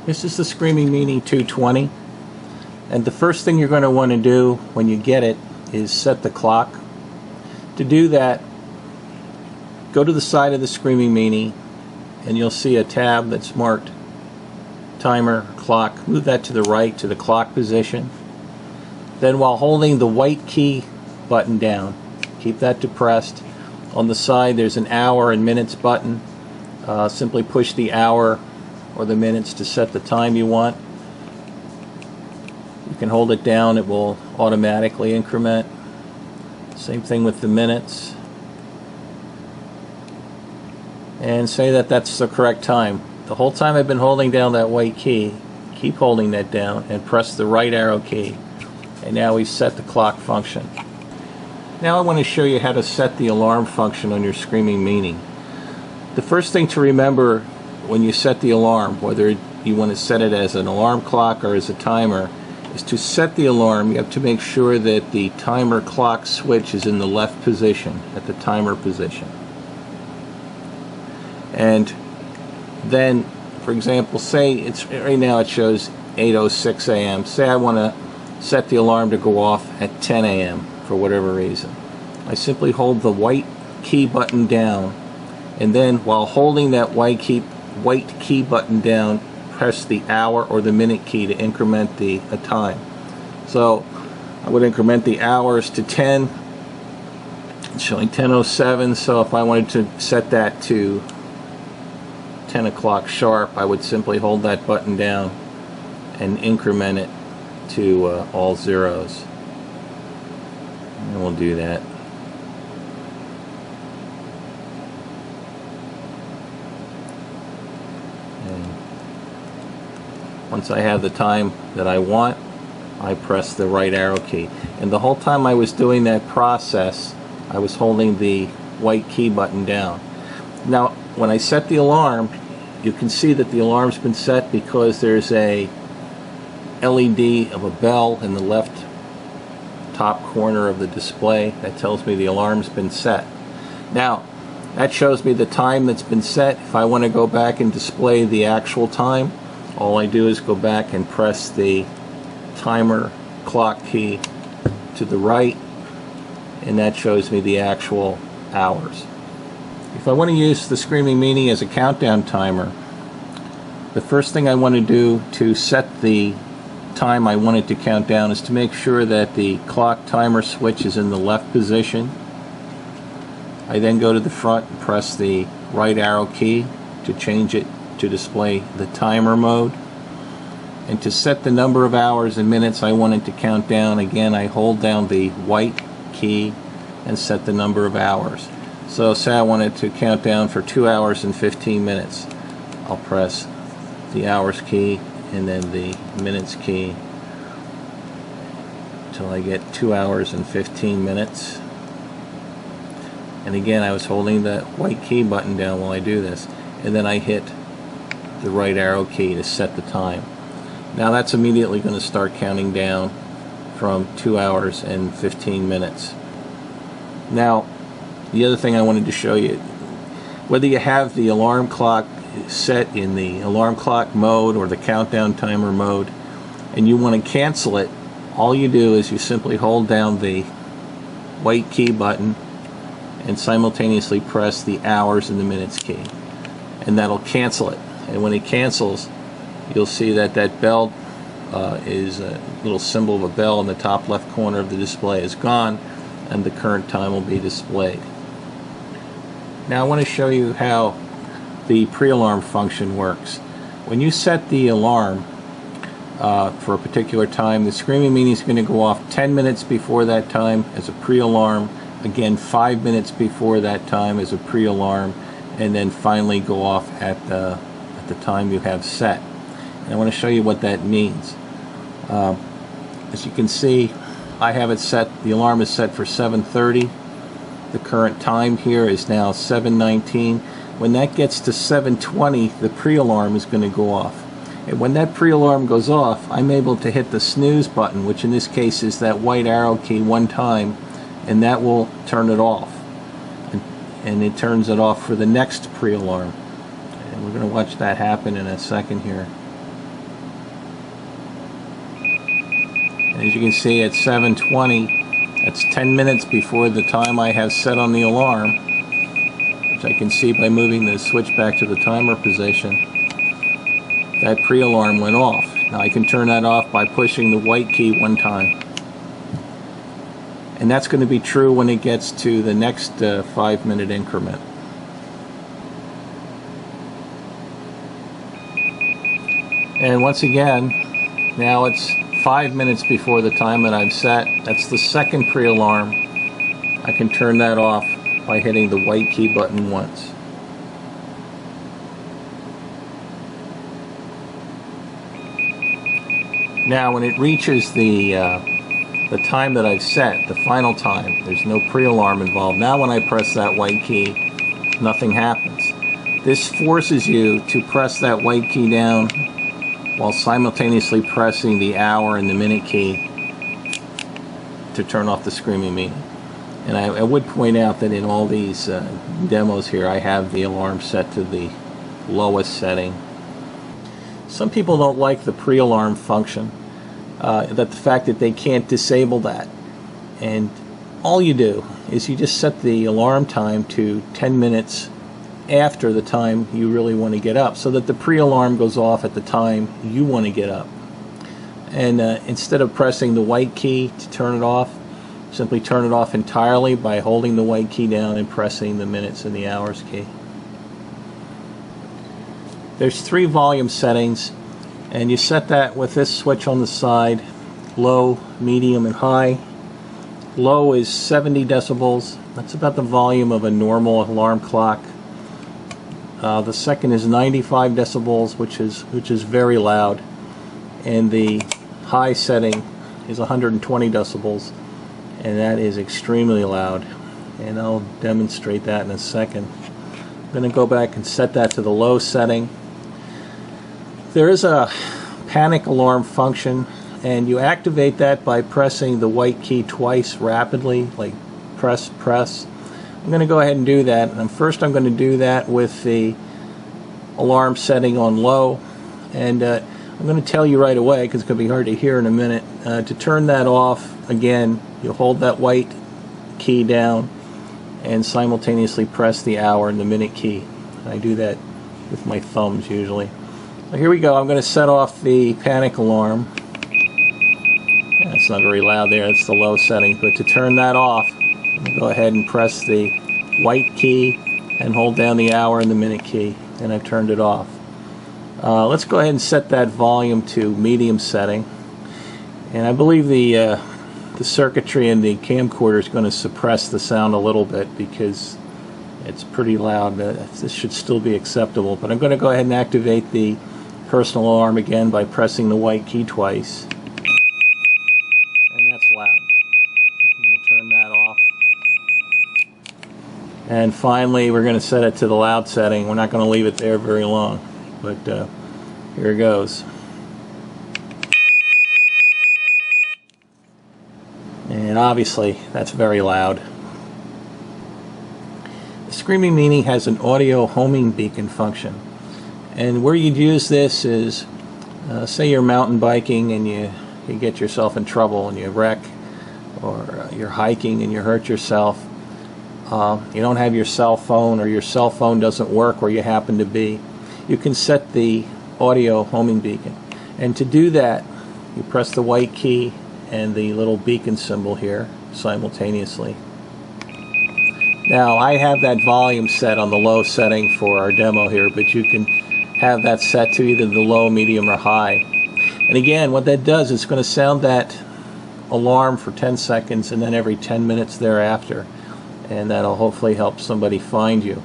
This is the Screaming Meanie 220, and the first thing you're going to want to do when you get it is set the clock. To do that, go to the side of the Screaming Meanie and you'll see a tab that's marked timer, clock. Move that to the right to the clock position. Then while holding the white key button down, keep that depressed. On the side there's an hour and minutes button. Simply push the hour or the minutes to set the time you want. You can hold it down, it will automatically increment. Same thing with the minutes. And say that that's the correct time. The whole time I've been holding down that white key, keep holding that down and press the right arrow key. And now we've set the clock function. Now I want to show you how to set the alarm function on your Screaming Meanie. The first thing to remember when you set the alarm, whether you want to set it as an alarm clock or as a timer, is to set the alarm. You have to make sure that the timer clock switch is in the left position, at the timer position. And then, for example, say it's right now it shows 8:06 a.m. Say I want to set the alarm to go off at 10 a.m. for whatever reason. I simply hold the white key button down, and then while holding that white key button down, press the hour or the minute key to increment the time. So I would increment the hours to 10. It's showing 10:07, so if I wanted to set that to 10 o'clock sharp, I would simply hold that button down and increment it to all zeros. And we'll do that. Once I have the time that I want, I press the right arrow key. And the whole time I was doing that process, I was holding the white key button down. Now, when I set the alarm, you can see that the alarm's been set because there's a LED of a bell in the left top corner of the display that tells me the alarm's been set. Now, that shows me the time that's been set. If I want to go back and display the actual time, all I do is go back and press the timer clock key to the right, and that shows me the actual hours. If I want to use the Screaming Meanie as a countdown timer, the first thing I want to do to set the time I want it to count down is to make sure that the clock timer switch is in the left position. I then go to the front and press the right arrow key to change it to display the timer mode. And to set the number of hours and minutes I want it to count down, again I hold down the white key and set the number of hours. So say I want it to count down for 2 hours and 15 minutes. I'll press the hours key and then the minutes key until I get 2 hours and 15 minutes. And again I was holding the white key button down while I do this, and then I hit the right arrow key to set the time. Now that's immediately going to start counting down from 2 hours and 15 minutes. Now the other thing I wanted to show you, whether you have the alarm clock set in the alarm clock mode or the countdown timer mode and you want to cancel it, all you do is you simply hold down the white key button and simultaneously press the hours and the minutes key, and that'll cancel it. And when it cancels, you'll see that that bell is a little symbol of a bell in the top left corner of the display is gone, and the current time will be displayed. Now I want to show you how the pre-alarm function works. When you set the alarm for a particular time, the Screaming Meanie is going to go off 10 minutes before that time as a pre-alarm, again 5 minutes before that time as a pre-alarm, and then finally go off at the time you have set. And I want to show you what that means. As you can see, I have it set, the alarm is set for 7:30. The current time here is now 7:19. When that gets to 7:20, the pre-alarm is going to go off. And when that pre-alarm goes off, I'm able to hit the snooze button, which in this case is that white arrow key, one time, and that will turn it off. And it turns it off for the next pre-alarm. And we're going to watch that happen in a second here. And as you can see, at 7:20, that's 10 minutes before the time I have set on the alarm, which I can see by moving the switch back to the timer position. That pre-alarm went off. Now I can turn that off by pushing the white key one time. And that's going to be true when it gets to the next 5-minute increment. And once again, now it's 5 minutes before the time that I've set. That's the second pre-alarm. I can turn that off by hitting the white key button once. Now when it reaches the time that I've set, the final time, there's no pre-alarm involved. Now when I press that white key, nothing happens. This forces you to press that white key down while simultaneously pressing the hour and the minute key to turn off the Screaming Meanie. And I would point out that in all these demos here, I have the alarm set to the lowest setting. Some people don't like the pre-alarm function, the fact that they can't disable that. And all you do is you just set the alarm time to 10 minutes after the time you really want to get up, so that the pre-alarm goes off at the time you want to get up. And instead of pressing the white key to turn it off, simply turn it off entirely by holding the white key down and pressing the minutes and the hours key. There's 3 volume settings, and you set that with this switch on the side: low, medium, and high. Low is 70 decibels. That's about the volume of a normal alarm clock. The second is 95 decibels, which is very loud, and the high setting is 120 decibels, and that is extremely loud. And I'll demonstrate that in a second. I'm going to go back and set that to the low setting. There is a panic alarm function, and you activate that by pressing the white key twice rapidly, like press, press. I'm going to go ahead and do that. And first I'm going to do that with the alarm setting on low. And I'm going to tell you right away, because it's going to be hard to hear in a minute, to turn that off, again, you hold that white key down and simultaneously press the hour and the minute key. I do that with my thumbs usually. So here we go. I'm going to set off the panic alarm. Yeah, it's not very loud there. It's the low setting. But to turn that off, I'm going to go ahead and press the white key and hold down the hour and the minute key, and I've turned it off. Let's go ahead and set that volume to medium setting. And I believe the circuitry in the camcorder is going to suppress the sound a little bit because it's pretty loud. This should still be acceptable, but I'm going to go ahead and activate the personal alarm again by pressing the white key twice. And that's loud. We'll turn that off. And finally, we're going to set it to the loud setting. We're not going to leave it there very long, but here it goes. And obviously, that's very loud. The Screaming Meanie has an audio homing beacon function. And where you'd use this is, say you're mountain biking and you get yourself in trouble and you wreck, or you're hiking and you hurt yourself. You don't have your cell phone, or your cell phone doesn't work where you happen to be. You can set the audio homing beacon. And to do that, you press the white key and the little beacon symbol here simultaneously. Now I have that volume set on the low setting for our demo here, but you can have that set to either the low, medium, or high. And again, what that does is it's going to sound that alarm for 10 seconds and then every 10 minutes thereafter, and that'll hopefully help somebody find you.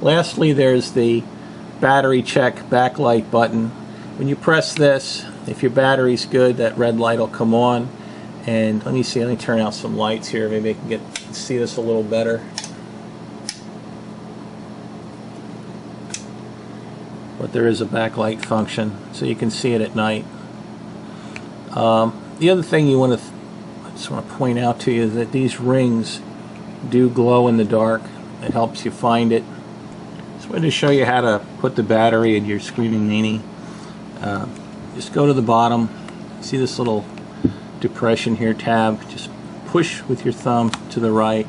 Lastly, there's the battery check backlight button. When you press this, if your battery's good, that red light will come on. And let me turn out some lights here. Maybe I can see this a little better. But there is a backlight function, so you can see it at night. The other thing I just want to point out to you is that these rings do glow in the dark. It helps you find it. Just wanted to show you how to put the battery in your Screaming Meanie. Just go to the bottom, See this little depression here, tab? Just push with your thumb to the right.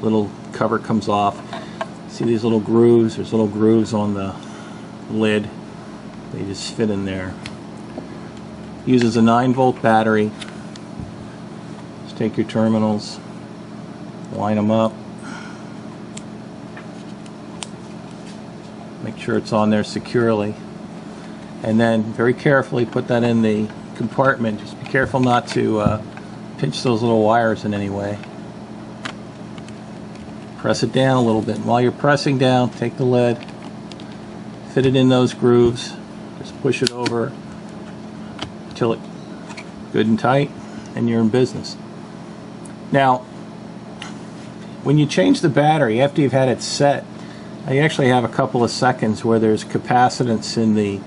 Little cover comes off. See these little grooves? There's little grooves on the lid. They just fit in there. Uses a 9-volt battery. Just take your terminals, line them up. Make sure it's on there securely. And then very carefully put that in the compartment. Just be careful not to pinch those little wires in any way. Press it down a little bit. And while you're pressing down, take the lead, fit it in those grooves, just push it over until it's good and tight, and you're in business. Now, when you change the battery after you've had it set, you actually have a couple of seconds where there's capacitance in the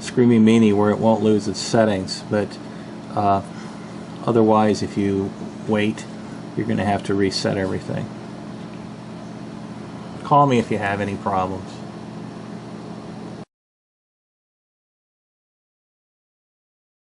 Screaming Meanie where it won't lose its settings, but otherwise if you wait, you're going to have to reset everything. Call me if you have any problems.